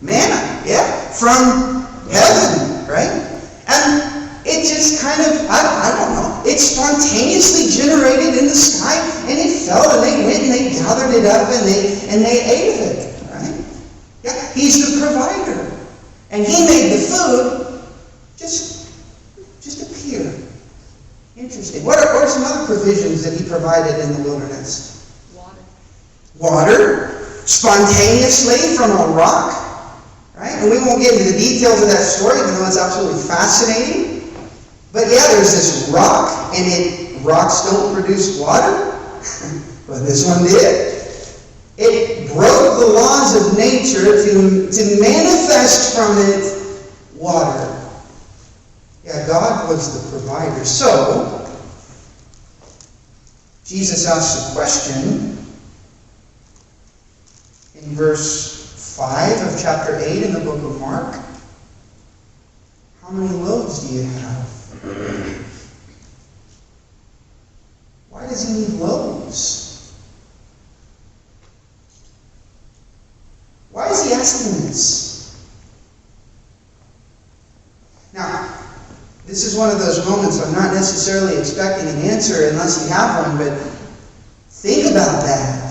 Manna, yeah, from heaven, right? And it just kind of, I don't know, it spontaneously generated in the sky, and it fell, and they went and they gathered it up, and they ate of it, right? Yeah, he's the provider. And he made the food just appear. Interesting. What are some other provisions that he provided in the wilderness? Water, spontaneously from a rock. Right? And we won't get into the details of that story, even though it's absolutely fascinating. But yeah, there's this rock, and rocks don't produce water, but this one did. It broke the laws of nature to manifest from it water. Yeah, God was the provider. So, Jesus asked a question in verse 5 of chapter 8 in the book of Mark. How many loaves do you have? Why does he need loaves? Why is he asking this? Now, this is one of those moments I'm not necessarily expecting an answer unless you have one, but think about that.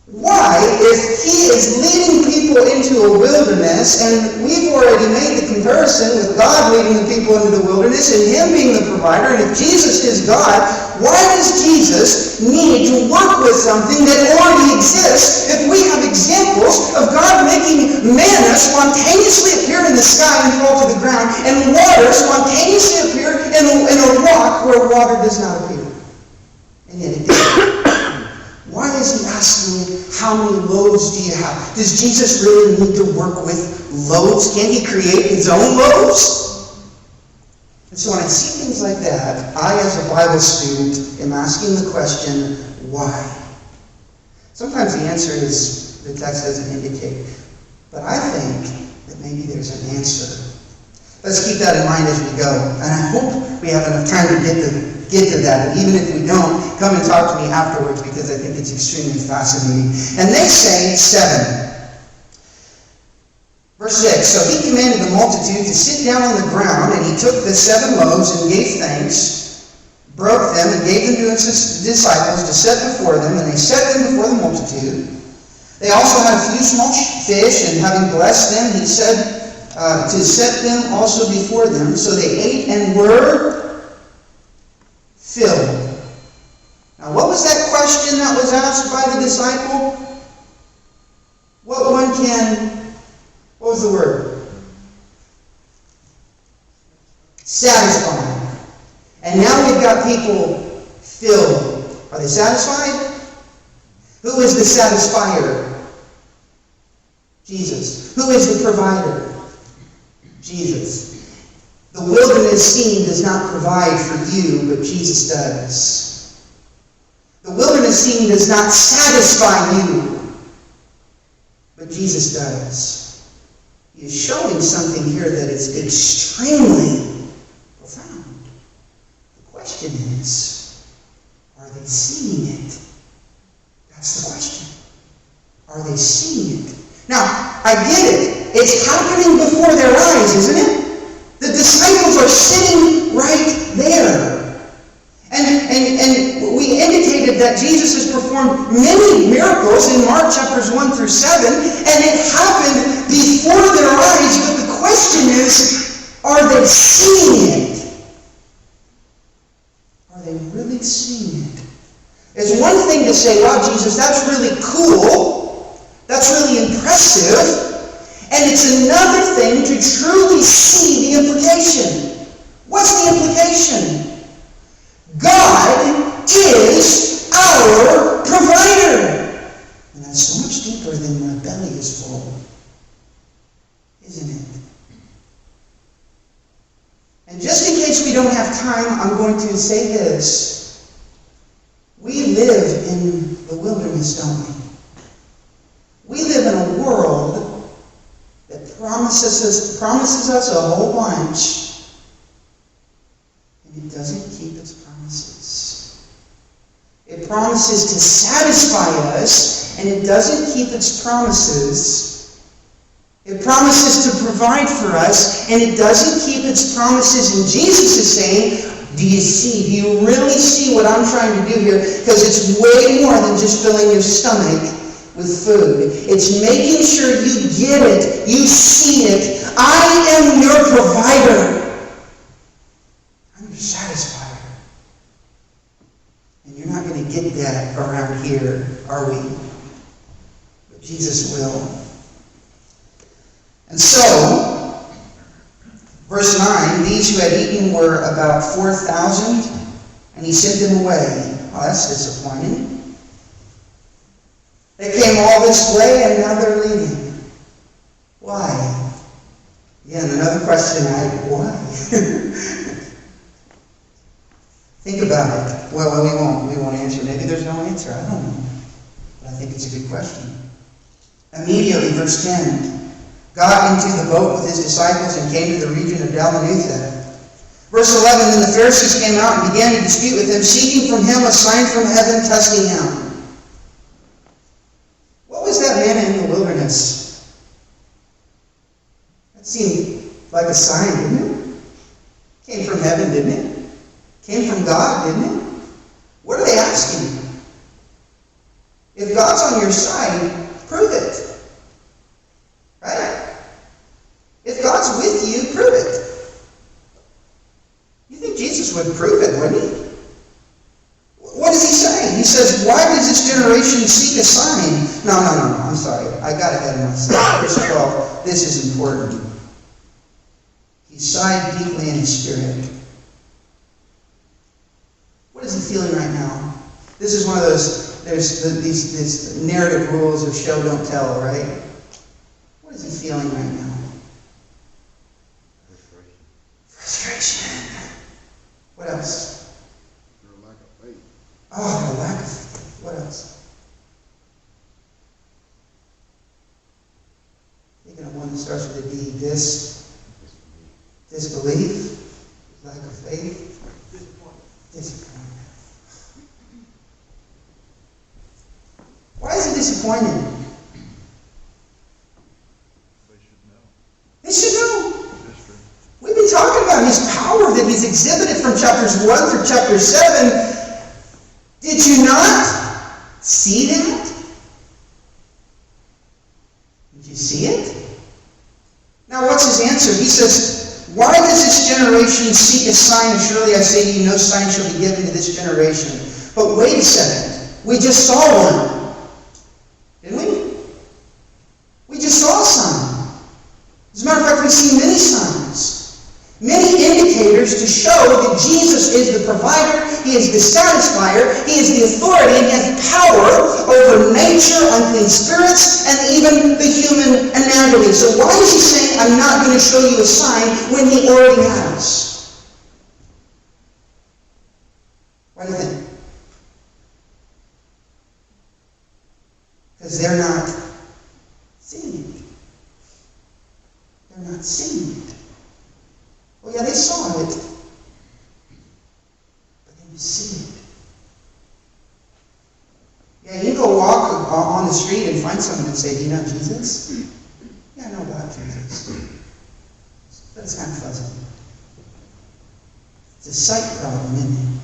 Why, if he is leading people into a wilderness, and we've already made the comparison with God leading the people into the wilderness and him being the provider, and if Jesus is God, why does Jesus need to work with something that already exists if we have examples of God making manna spontaneously appear in the sky and fall to the ground, and water spontaneously appear in a rock where water does not appear? And yet it did. Why is he asking, how many loaves do you have? Does Jesus really need to work with loaves? Can't he create his own loaves? And so when I see things like that, I, as a Bible student, am asking the question, why? Sometimes the answer is, the text doesn't indicate. But I think that maybe there's an answer. Let's keep that in mind as we go. And I hope we have enough time to get to that. And even if we don't, come and talk to me afterwards, because I think it's extremely fascinating. And they say 7. Verse 6, so he commanded the multitude to sit down on the ground, and he took the 7 loaves and gave thanks, broke them, and gave them to his disciples to set before them, and they set them before the multitude. They also had a few small fish, and having blessed them, he said to set them also before them. So they ate and were filled. Now, what was that question that was asked by the disciple? What was the word? Satisfying. And now we've got people filled. Are they satisfied? Who is the satisfier? Jesus. Who is the provider? Jesus. The wilderness scene does not provide for you, but Jesus does. The wilderness scene does not satisfy you, but Jesus does. He is showing something here that is extremely profound. The question is, are they seeing it? That's the question. Are they seeing it? Now, I get it. It's happening before their eyes, isn't it? The disciples are sitting right there. And we indicated that Jesus has performed many miracles in Mark chapters 1 through 7, and it happened before their eyes, but the question is, are they seeing it? Are they really seeing it? It's one thing to say, wow, Jesus, that's really cool, that's really impressive, and it's another thing to truly see the implication. What's the implication? God is our provider. And that's so much deeper than my belly is full. Isn't it? And just in case we don't have time, I'm going to say this. We live in the wilderness, don't we? We live in a world that promises us a whole bunch, and it doesn't keep its promises. It promises to satisfy us, and it doesn't keep its promises. It promises to provide for us, and it doesn't keep its promises. And Jesus is saying, do you see? Do you really see what I'm trying to do here? Because it's way more than just filling your stomach with food. It's making sure you get it. You see it. I am your provider. I'm your satisfier. And you're not going to get that around here, are we? But Jesus will. And so, verse 9, these who had eaten were about 4,000, and he sent them away. Oh, that's disappointing. They came all this way, and now they're leaving. Why? Yeah, and another question, why? Think about it. Well, we won't answer. Maybe there's no answer. I don't know. But I think it's a good question. Immediately, verse 10. Got into the boat with his disciples and came to the region of Dalmanutha. Verse 11, then the Pharisees came out and began to dispute with him, seeking from him a sign from heaven, testing him. What was that manna in the wilderness? That seemed like a sign, didn't it? Came from heaven, didn't it? Came from God, didn't it? What are they asking? If God's on your side, prove it. Right? If God's with you, prove it. You think Jesus would prove it, wouldn't he? What does he say? He says, why does this generation seek a sign? No, I'm sorry. I got ahead of myself. Verse 12, this is important. He sighed deeply in his spirit. What is he feeling right now? This is one of those, there's these narrative rules of show, don't tell, right? What is he feeling right now? Frustration. What else? Your lack of faith. Oh, the lack of faith. What else? Thinking of one that starts with a D. Disbelief. Lack of faith. Disappointment. Why is he disappointed? They should know. We've been talking about his power that he's exhibited from chapters 1 through chapter 7. Did you not see that? Did you see it? Now what's his answer? He says, why does this generation seek a sign? And surely I say to you, no sign shall be given to this generation. But wait a second. We just saw one. Didn't we? We just saw a sign. As a matter of fact, we see many signs, many indicators to show that Jesus is the provider, he is the satisfier, he is the authority, and he has power over nature, unclean spirits, and even the human anatomy. So why is he saying, I'm not going to show you a sign when he already has? Why do you think? Because they're not seeing it. They're not seeing it. Well, yeah, they saw it, but they didn't see it. Yeah, you go walk on the street and find someone and say, do you know Jesus? Yeah, I know about Jesus. But it's kind of fuzzy. It's a sight problem, isn't it?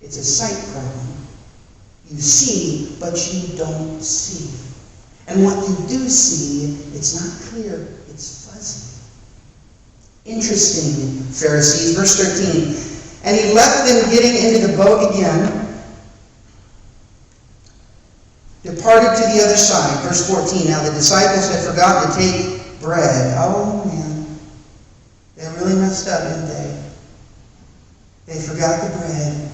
It's a sight problem. You see, but you don't see. And what you do see, it's not clear. It's fuzzy. Interesting, Pharisees. Verse 13. And he left them getting into the boat again, departed to the other side. Verse 14. Now the disciples had forgotten to take bread. Oh, man. They really messed up, didn't they? They forgot the bread.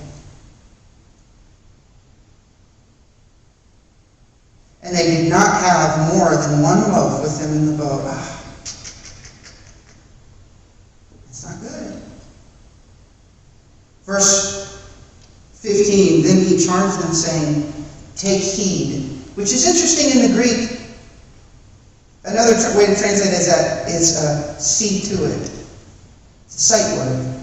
And they did not have more than one loaf with them in the boat. It's not good. Verse 15, then he charged them, saying, take heed. Which is interesting in the Greek. Another way to translate is see to it. It's a sight word.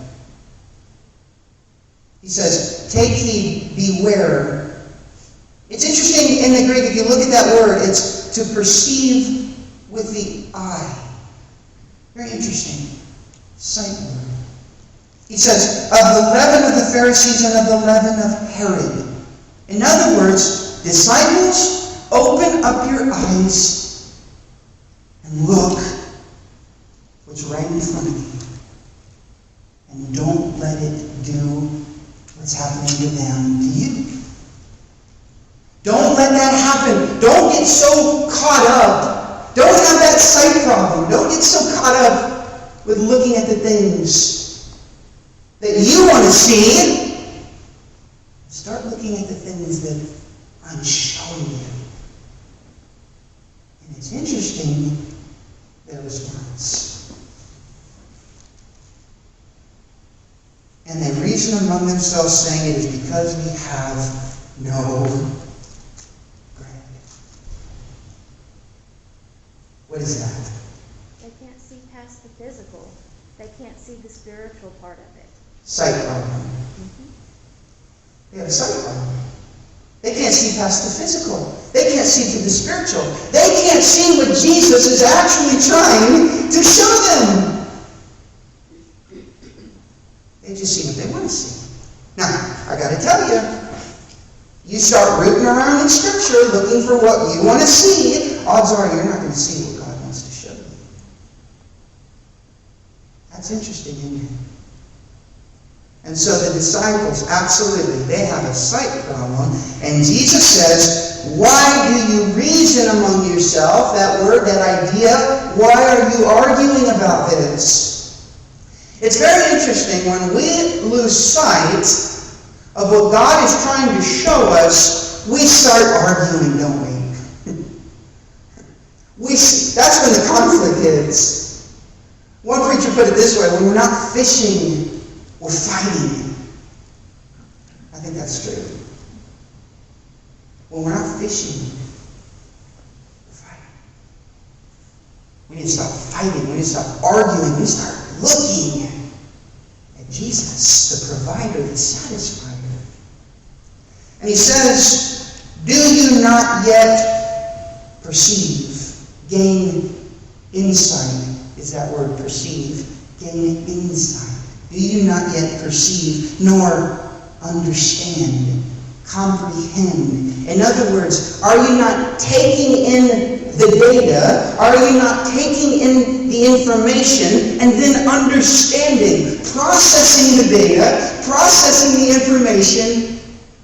He says, take heed, beware. It's interesting in the Greek, if you look at that word, it's to perceive with the eye. Very interesting. Sight word. He says, of the leaven of the Pharisees and of the leaven of Herod. In other words, disciples, open up your eyes and look what's right in front of you. And don't let it do what's happening to them to you. Don't let that happen. Don't get so caught up. Don't have that sight problem. Don't get so caught up with looking at the things that you want to see. Start looking at the things that I'm showing you. And it's interesting, their response. And they reason among themselves, saying, it is because we have no bread. What is that? They can't see past the physical. They can't see the spiritual part of it. Sight problem. They have a sight problem. They can't see past the physical. They can't see to the spiritual. They can't see what Jesus is actually trying to show them. They just see what they want to see. Now, I got to tell you, you start rooting around in Scripture looking for what you want to see, odds are you're not going to see what God wants to show you. That's interesting, isn't it? And so the disciples, absolutely, they have a sight problem. And Jesus says, why do you reason among yourself? That word, that idea, why are you arguing about this? It's very interesting when we lose sight of what God is trying to show us, we start arguing, don't we? That's when the conflict is. One preacher put it this way, when we're not fishing, we're fighting. I think that's true. When we're not fishing, we're fighting. We need to stop fighting. We need to stop arguing. We need to start looking at Jesus, the provider, the satisfier. And he says, do you not yet perceive, gain insight, is that word perceive, gain insight. Do you not yet perceive, nor understand, comprehend? In other words, are you not taking in the data? Are you not taking in the information and then understanding, processing the data, processing the information,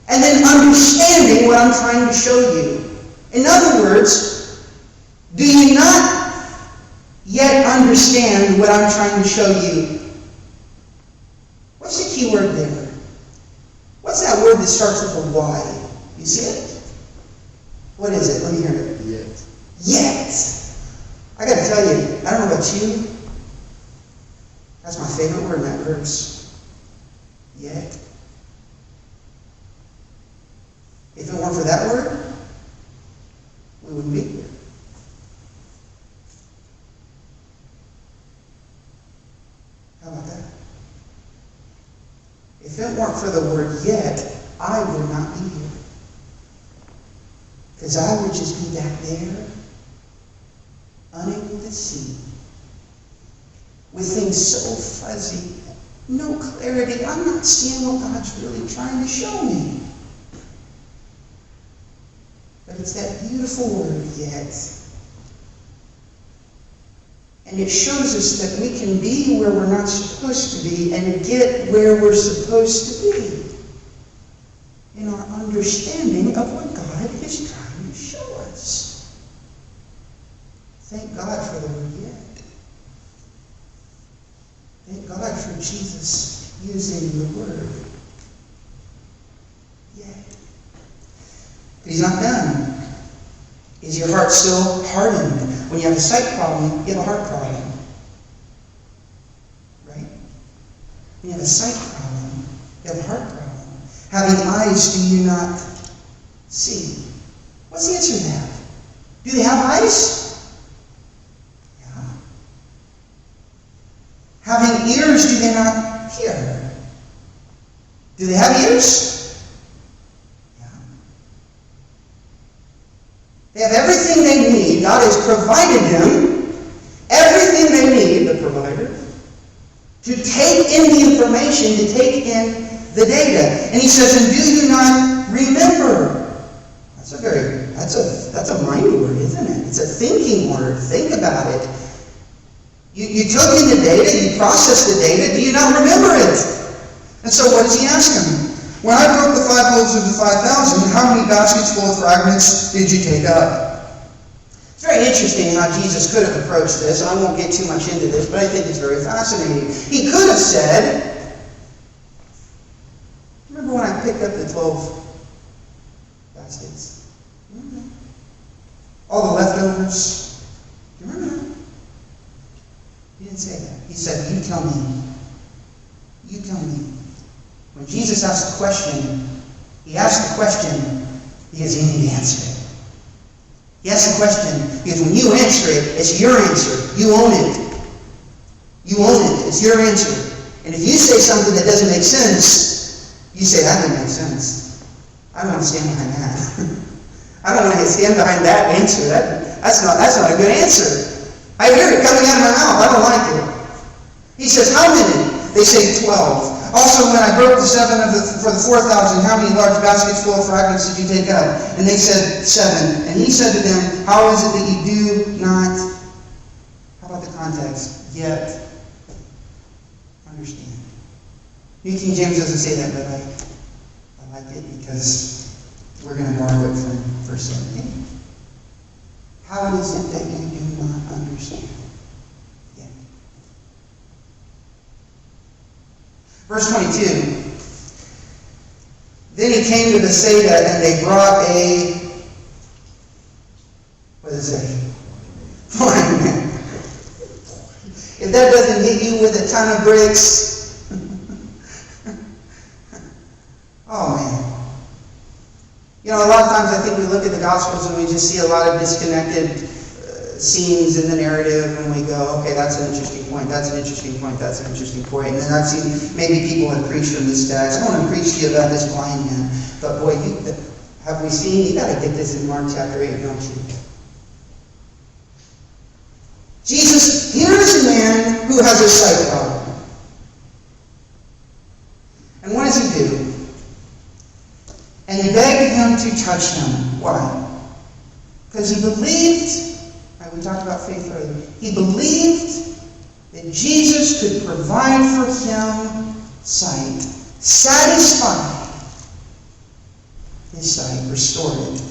and then understanding what I'm trying to show you? In other words, do you not yet understand what I'm trying to show you? What's the key word there? What's that word that starts with a Y? You see it? What is it? Let me hear it. Yet. Yet. I got to tell you, I don't know about you, that's my favorite word in that verse. Yet. If it weren't for that word, we wouldn't be here. How about that? If it weren't for the word yet, I would not be here. Because I would just be back there, unable to see, with things so fuzzy, no clarity. I'm not seeing what God's really trying to show me. But it's that beautiful word, yet. And it shows us that we can be where we're not supposed to be and get where we're supposed to be in our understanding of what God is trying to show us. Thank God for the word yet. Thank God for Jesus using the word yet. But he's not done. Is your heart still hardened? When you have a sight problem, you have a heart problem. Right? When you have a sight problem, you have a heart problem. Having eyes, do you not see? What's the answer to that? Do they have eyes? Yeah. Having ears, do they not hear? Do they have ears? They have everything they need. God has has provided them everything they need, the provider, to take in the information, to take in the data. And he says, and do you not remember? That's a mind word, isn't it? It's a thinking word. Think about it. You took in the data, you processed the data, do you not remember it? And so what does he ask him? When I broke the 5 loaves of the 5,000, how many baskets full of fragments did you take up? It's very interesting how Jesus could have approached this, and I won't get too much into this, but I think it's very fascinating. He could have said, remember when I picked up the 12 baskets? Remember? All the leftovers? Do you remember that? He didn't say that. He said, you tell me. You tell me. When Jesus asked the question, he asked the question because he knew the answer. He asked the question because when you answer it, it's your answer. You own it. You own it. It's your answer. And if you say something that doesn't make sense, you say, that doesn't make sense. I don't want to stand behind that. I don't want to stand behind that answer. That's not a good answer. I hear it coming out of my mouth. I don't like it. He says, how many? They say 12. Also, when I broke the 7 for the 4,000, how many large baskets full of fragments did you take up? And they said 7. And he said to them, how is it that you do not, how about the context, yet understand? New King James doesn't say that, but I like it because we're going to borrow it from verse 17. How is it that you do not understand? Yet. Verse 22. Then he came to Bethsaida, and they brought what does it say? Blind man. If that doesn't hit you with a ton of bricks, oh man. You know, a lot of times I think we look at the Gospels and we just see a lot of disconnected scenes in the narrative, and we go, okay, that's an interesting point, that's an interesting point, that's an interesting point. And then I've seen maybe people have preached from this text. I want to preach to you about this blind man. But boy, have we seen, you got to get this in Mark chapter 8, don't you? Jesus, here is a man who has a sight problem. And what does he do? And he begged him to touch him. Why? Because he believed, we talked about faith earlier, he believed that Jesus could provide for him sight, satisfy his sight, restore it.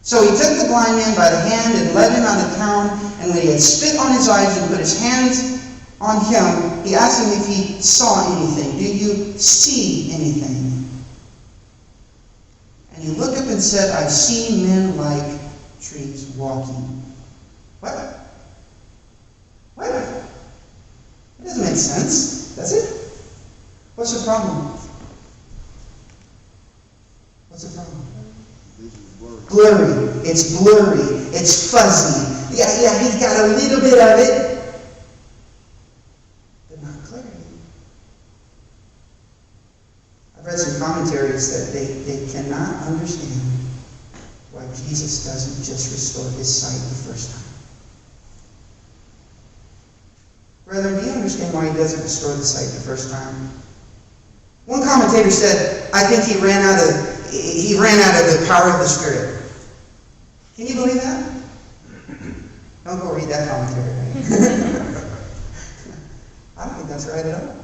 So he took the blind man by the hand and led him out of town, and when he had spit on his eyes and put his hands on him, he asked him if he saw anything. Do you see anything? And he looked up and said, I see men like trees walking. What? What? It doesn't make sense, does it? What's the problem? What's the problem? Blurry. It's blurry. It's fuzzy. Yeah, he's got a little bit of it, but not clarity. I've read some commentaries that they cannot understand why Jesus doesn't just restore his sight the first time. Brethren, do you understand why he doesn't restore the sight the first time? One commentator said, I think he ran out of the power of the Spirit. Can you believe that? Don't go read that commentary. I don't think that's right at all.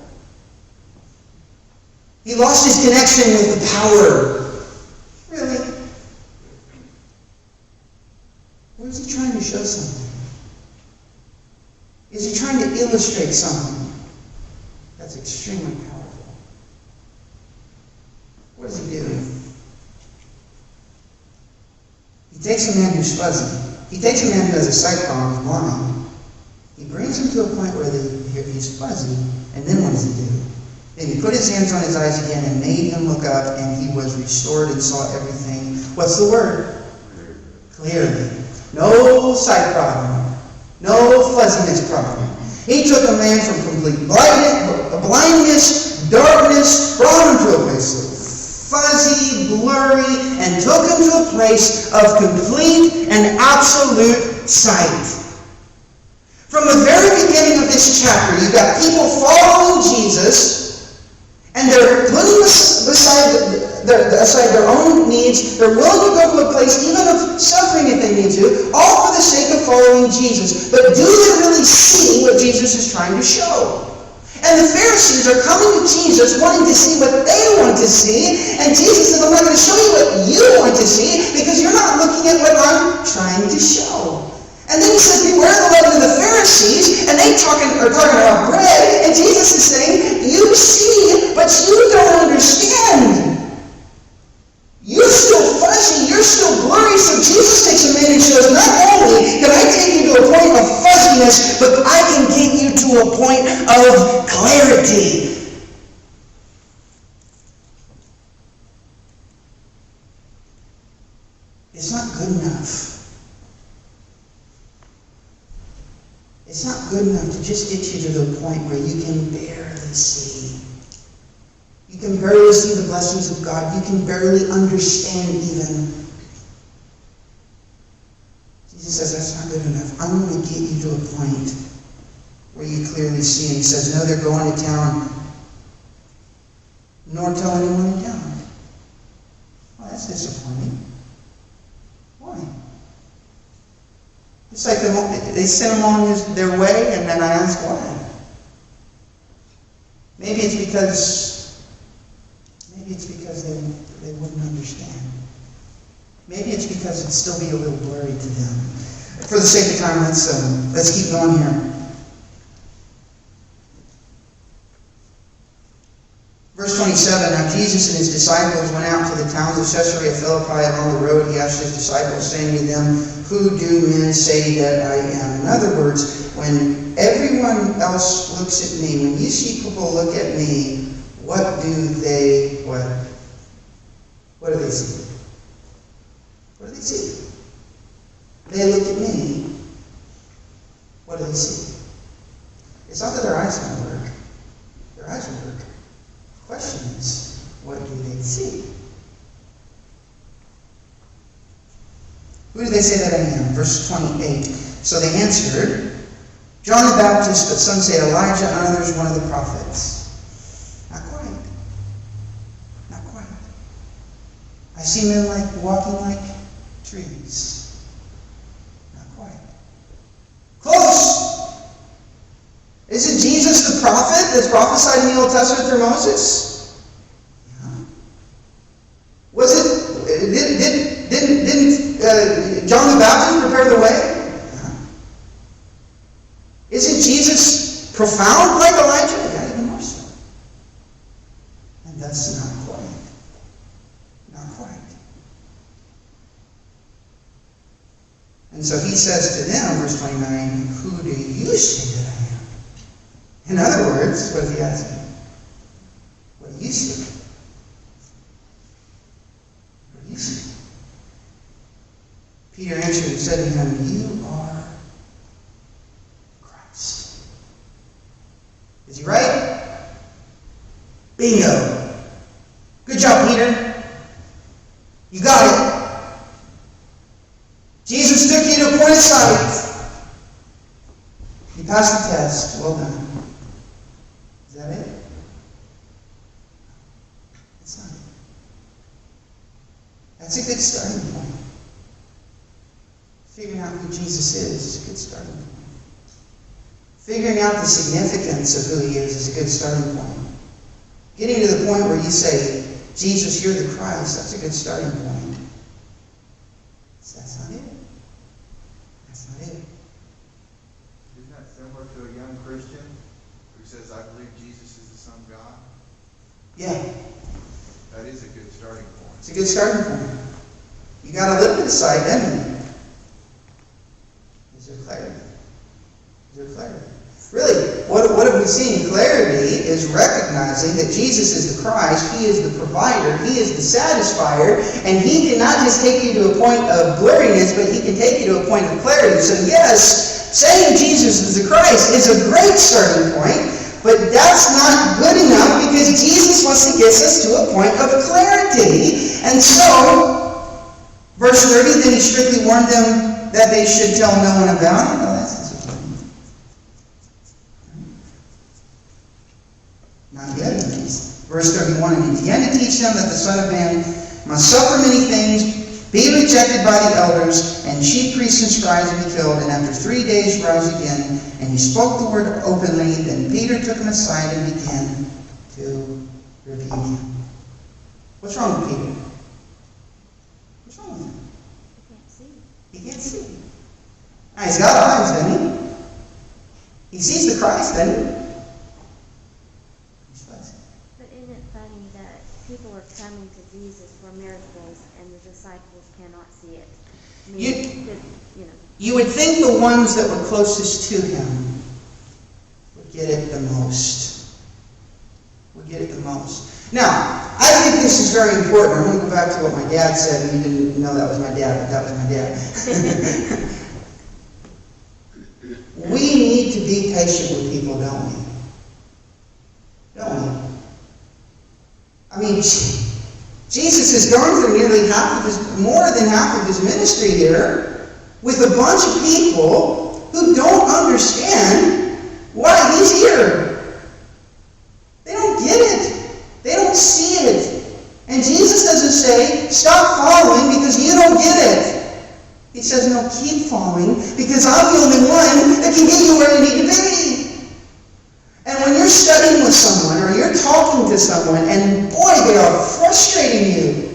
He lost his connection with the power. Really? Or is he trying to show something? Is he trying to illustrate something that's extremely powerful? What does he do? He takes a man who's fuzzy. He takes a man who has a sight problem, he's blind. He brings him to a point where he's fuzzy, and then what does he do? Then he put his hands on his eyes again and made him look up, and he was restored and saw everything. What's the word? Clearly. No sight problem. No fuzziness problem. He took a man from complete blindness, darkness, brought him to a place of fuzzy, blurry, and took him to a place of complete and absolute sight. From the very beginning of this chapter, you've got people following Jesus, and they're putting aside their own needs. They're willing to go to a place, even of suffering if they need to, all for the sake of following Jesus. But do they really see what Jesus is trying to show? And the Pharisees are coming to Jesus wanting to see what they want to see. And Jesus says, I'm not going to show you what you want to see because you're not looking at what I'm trying to show. And then he says, beware the leaven of the Pharisees. And they are talking about bread. And Jesus is saying, you see, but you don't understand. You're still fuzzy. You're still blurry. So Jesus takes a minute and shows, not only can I take you to a point of fuzziness, but I can get you to a point of clarity. It's not good enough. It's not good enough to just get you to the point where you can barely see. You can barely see the blessings of God. You can barely understand even. Jesus says, that's not good enough. I'm going to get you to a point where you clearly see. And he says, no, they're going to town, nor tell anyone in town. Well, that's disappointing. Why? It's like they sent him on their way, and then I ask why. Maybe it's because they wouldn't understand. Maybe it's because it'd still be a little blurry to them. For the sake of time, let's keep going here. Verse 27, now Jesus and his disciples went out to the towns of Caesarea Philippi, and on the road he asked his disciples, saying to them, who do men say that I am? In other words, when everyone else looks at me, when you see people look at me, what do they see? What do they see? They look at me. What do they see? It's not that their eyes don't work. Their eyes will work. The question is, what do they see? Who do they say that I am? Verse 28. So they answered, John the Baptist, but some say Elijah, and others one of the prophets. Not quite. Not quite. I see men walking like trees. Not quite. Close! Isn't Jesus the prophet that's prophesied in the Old Testament through Moses? Yeah. Was it? Didn't John the Baptist prepare the way? Yeah. Isn't Jesus profound like Elijah? Yeah, even more so. And that's not quite. Not quite. And so he says to them, verse 29, who do you say that I am? In other words, what is he asking? What do you see? What do you see? Peter answered and said to him, you are Christ. Is he right? Bingo. Good job, Peter. You got it. Jesus took you to a point of sight. You passed the test. Well done. Is that it? That's not it. That's a good starting point. Figuring out who Jesus is a good starting point. Figuring out the significance of who he is a good starting point. Getting to the point where you say, Jesus, you're the Christ, that's a good starting point. That's not it. That's not it. Isn't that similar to a young Christian who says, I believe Jesus is the Son of God? Yeah. That is a good starting point. It's a good starting point. You got a little bit of sight, haven't you? Is there clarity? Is there clarity? Really, what have we seen? Clarity is recognizing that Jesus is the Christ, he is the provider, he is the satisfier, and he cannot just take you to a point of blurriness, but he can take you to a point of clarity. So yes, saying Jesus is the Christ is a great starting point, but that's not good enough because Jesus wants to get us to a point of clarity. And so, verse 30, then he strictly warned them that they should tell no one about it. Oh, that's disappointing. Not yet, at least. Verse 31, and he began to teach them that the Son of Man must suffer many things, be rejected by the elders, and chief priests and scribes, and be killed, and after 3 days rise again. And he spoke the word openly. Then Peter took him aside and began to rebuke him. What's wrong with Peter? What's wrong with him? He can't see. He can't see. Now, he's got eyes, doesn't he? He sees the Christ, doesn't he? But isn't it funny that people are coming to Jesus for miracles and the disciples cannot see it? I mean, You would think the ones that were closest to him would get it the most. Would get it the most. Now, I think this is very important. I'm going to go back to what my dad said, and you didn't know that was my dad, but that was my dad. We need to be patient with people, don't we? Don't we? I mean, Jesus has gone through nearly more than half of his ministry here with a bunch of people who don't understand why he's here. They don't get it. They don't see it. And Jesus doesn't say, stop following because you don't get it. He says, no, keep following because I'm the only one that can get you where you need to be. And when you're studying with someone or you're talking to someone and boy, they are frustrating you.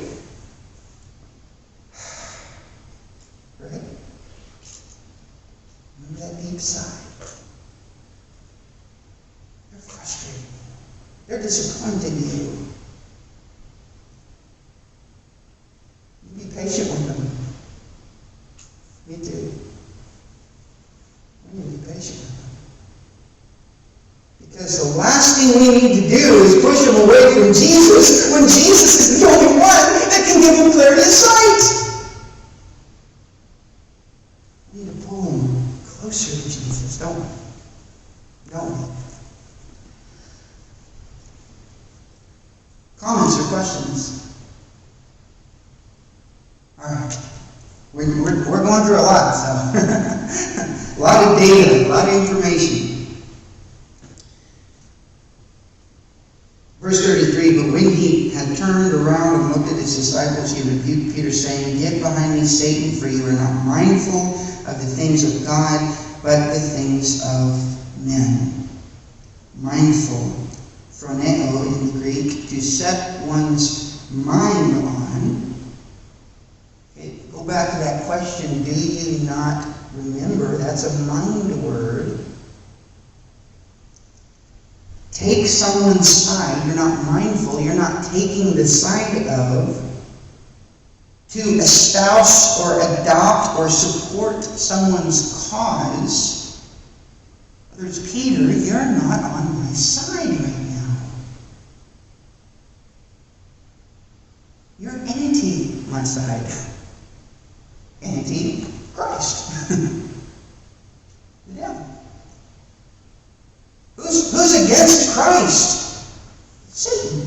Right? Remember that deep sigh. They're frustrating you. They're disappointing you. You be patient with them. Me too. We need to be patient with them. Because the last thing we need to do is push them away from Jesus when Jesus is the only one that can give them clarity of sight. We need to pull them closer to Jesus, don't we? Don't we? Comments or questions? All right. We're going through a lot, so a lot of data, a lot of information. Verse 33, but when he had turned around and looked at his disciples, he rebuked Peter, saying, Get behind me, Satan, for you are not mindful of the things of God, but the things of men. Mindful, phroneo in the Greek, to set one's mind on. Go back to that question, do you not remember? That's a mind word. Take someone's side. You're not mindful. You're not taking the side of. To espouse or adopt or support someone's cause. Whether it's Peter, you're not on my side right now. You're anti my side. Anti Christ. The devil. Who's against Christ? Satan.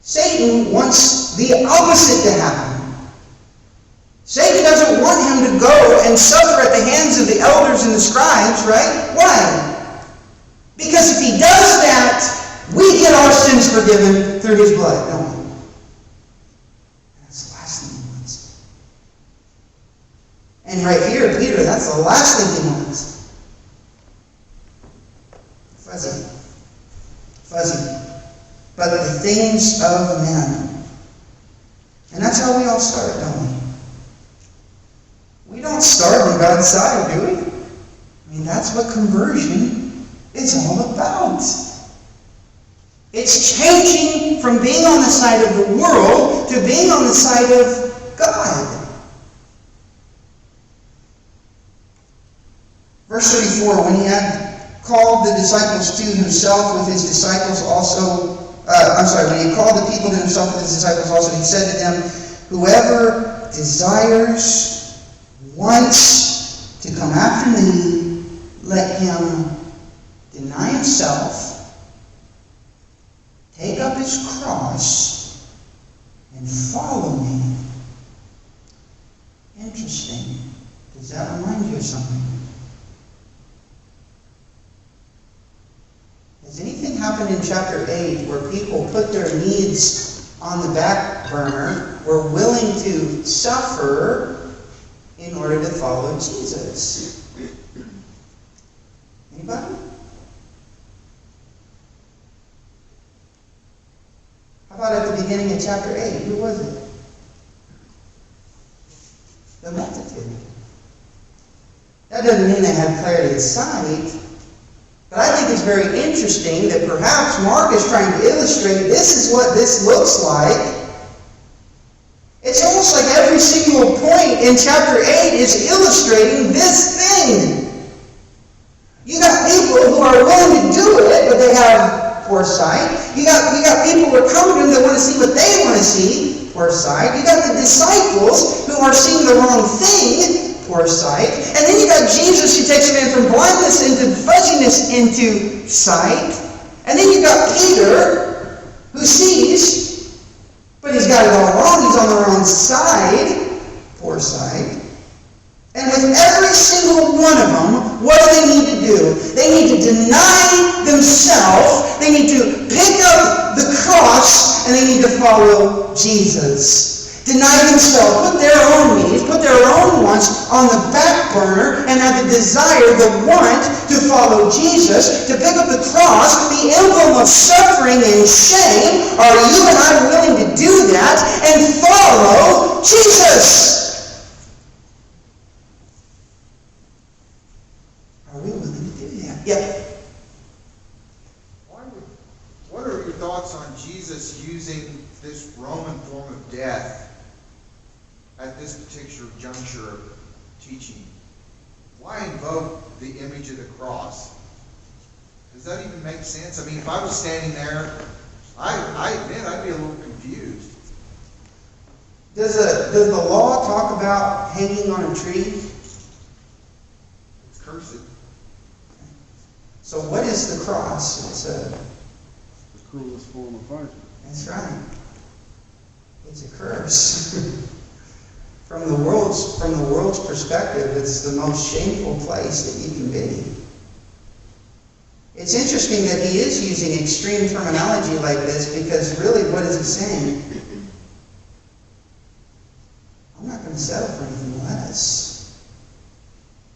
Satan wants the opposite to happen. Satan doesn't want him to go and suffer at the hands of the elders and the scribes, right? Why? Because if he does that, we get our sins forgiven through his blood, don't we? That's the last thing he wants. And right here, Peter, that's the last thing he wants. Fuzzy. But the things of men. And that's how we all start, don't we? We don't start on God's side, do we? I mean, that's what conversion is all about. It's changing from being on the side of the world to being on the side of God. Verse 34, when he had called the disciples to himself with his disciples also, when he had called the people to himself with his disciples also, he said to them, whoever desires, wants to come after me, let him deny himself, take up his cross, and follow me. Interesting. Does that remind you of something? Has anything happened in chapter 8 where people put their needs on the back burner, were willing to suffer in order to follow Jesus? Anybody? How about at the beginning of chapter 8? Who was it? The multitude. That doesn't mean they had clarity of sight, but I think it's very interesting that perhaps Mark is trying to illustrate this is what this looks like. It's almost like every single point in chapter 8 is illustrating this thing. You got people who are willing to do it, but they have poor sight. You got people who are coming to him that want to see what they want to see, poor sight. You got the disciples who are seeing the wrong thing, poor sight. And then you got Jesus who takes a man from blindness into fuzziness into sight. And then you got Peter who sees, but he's got it all wrong. He's on the wrong side, poor sight. And with every single one of them, what do they need to do? They need to deny themselves. They need to pick up the cross, and they need to follow Jesus. Deny themselves, put their own needs, put their own wants on the back burner, and have the desire, the want to follow Jesus, to pick up the cross, the emblem of suffering and shame. Are you and I willing to do that and follow Jesus? Are we willing to do that? Yeah. What are your thoughts on Jesus using this Roman form of death at this particular juncture of teaching? Why invoke the image of the cross? Does that even make sense? I mean, if I was standing there, I admit I'd be a little confused. Does the law talk about hanging on a tree? It's cursed. So what is the cross? It's the cruelest form of punishment. That's right. It's a curse. From the world's perspective, it's the most shameful place that you can be. It's interesting that he is using extreme terminology like this, because really, what is he saying? I'm not going to settle for anything less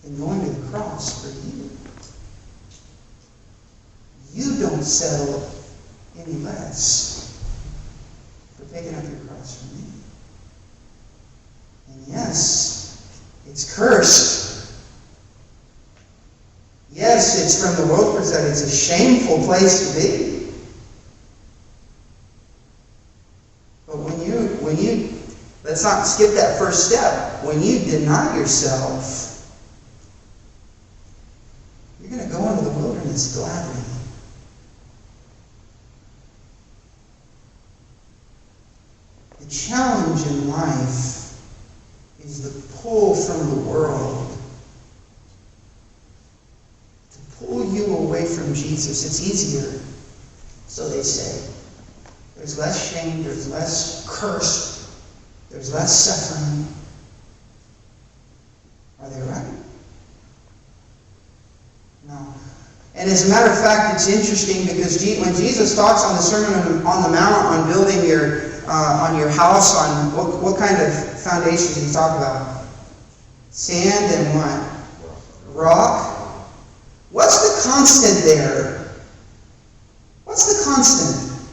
than going to the cross for you. You don't settle any less for picking up your cross for me. And yes, it's cursed. Yes, it's from the world's perspective, it's a shameful place to be. But when you, let's not skip that first step. When you deny yourself, you're going to go into the wilderness gladly. The challenge in life is the pull from the world to pull you away from Jesus. It's easier, so they say. There's less shame, there's less curse, there's less suffering. Are they right? No. And as a matter of fact, it's interesting because when Jesus talks on the Sermon on the Mount on building on your house, on what kind of foundation did he talk about? Sand and what? Rock? What's the constant there? What's the constant?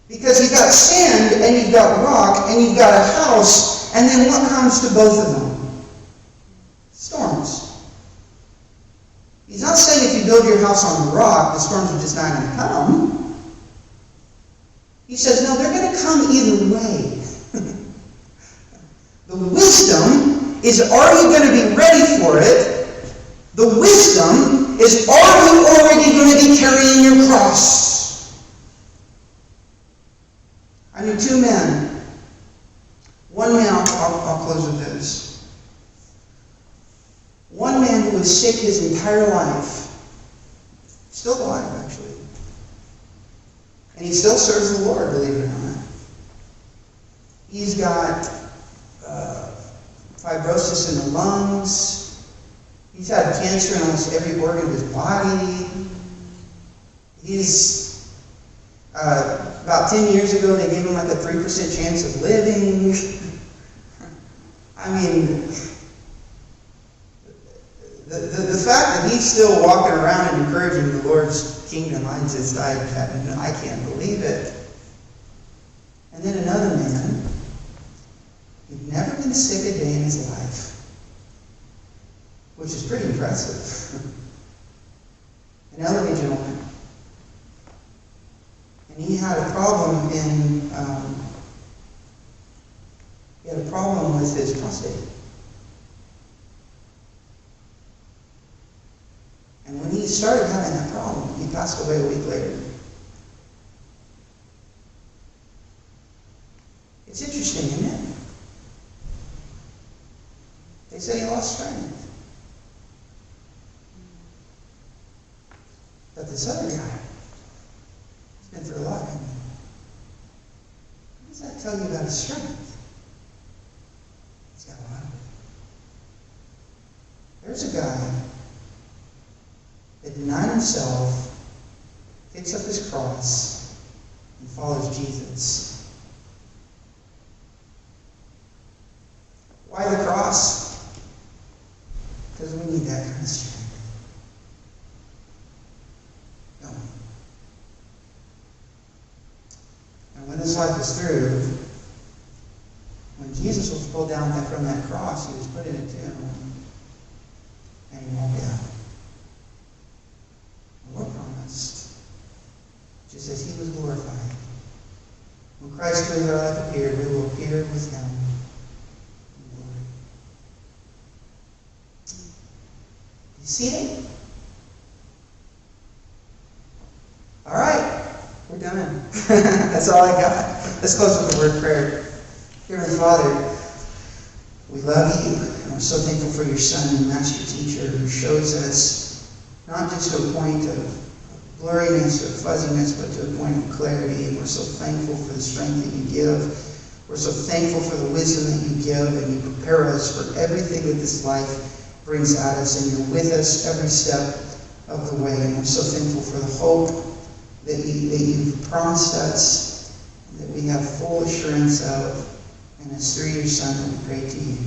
Because you've got sand and you've got rock and you've got a house, and then what comes to both of them? Storms. He's not saying if you build your house on the rock, the storms are just not going to come. He says, no, they're going to come either way. The wisdom is, are you going to be ready for it? The wisdom is, are you already going to be carrying your cross? I knew two men. One man, I'll close with this. One man who was sick his entire life, still alive actually, and he still serves the Lord, believe it or not. He's got fibrosis in the lungs. He's had cancer in almost every organ of his body. He's, about 10 years ago, they gave him like a 3% chance of living. I mean, the fact that he's still walking around and encouraging the Lord's kingdom, I can't believe it. And then another man, he'd never been sick a day in his life, which is pretty impressive. An elderly gentleman. And he had a problem with his prostate. And when he started having that problem, he passed away a week later. It's interesting, isn't it? They said he lost strength. But this other guy, he's been through a lot, hasn't he? What does that tell you about his strength? He's got a lot of it. There's a guy that denied himself, picks up his cross, and follows Jesus. Why the cross? Because we need that kind of strength. Don't we? And when this life is through, when Jesus was pulled down from that cross, he was put in a tomb, and he walked out. And we're promised, just as he was glorified, when Christ who is our life appeared, we will appear with him. You see it? All right, we're done. That's all I got. Let's close with a word of prayer. Dear Father, we love you, and we're so thankful for your Son and Master Teacher who shows us not just to a point of blurriness or fuzziness, but to a point of clarity. And we're so thankful for the strength that you give. We're so thankful for the wisdom that you give, and you prepare us for everything that this life brings at us, and you're with us every step of the way. And we're so thankful for the hope that you've promised us, and that we have full assurance of, and it's through your Son that we pray to you.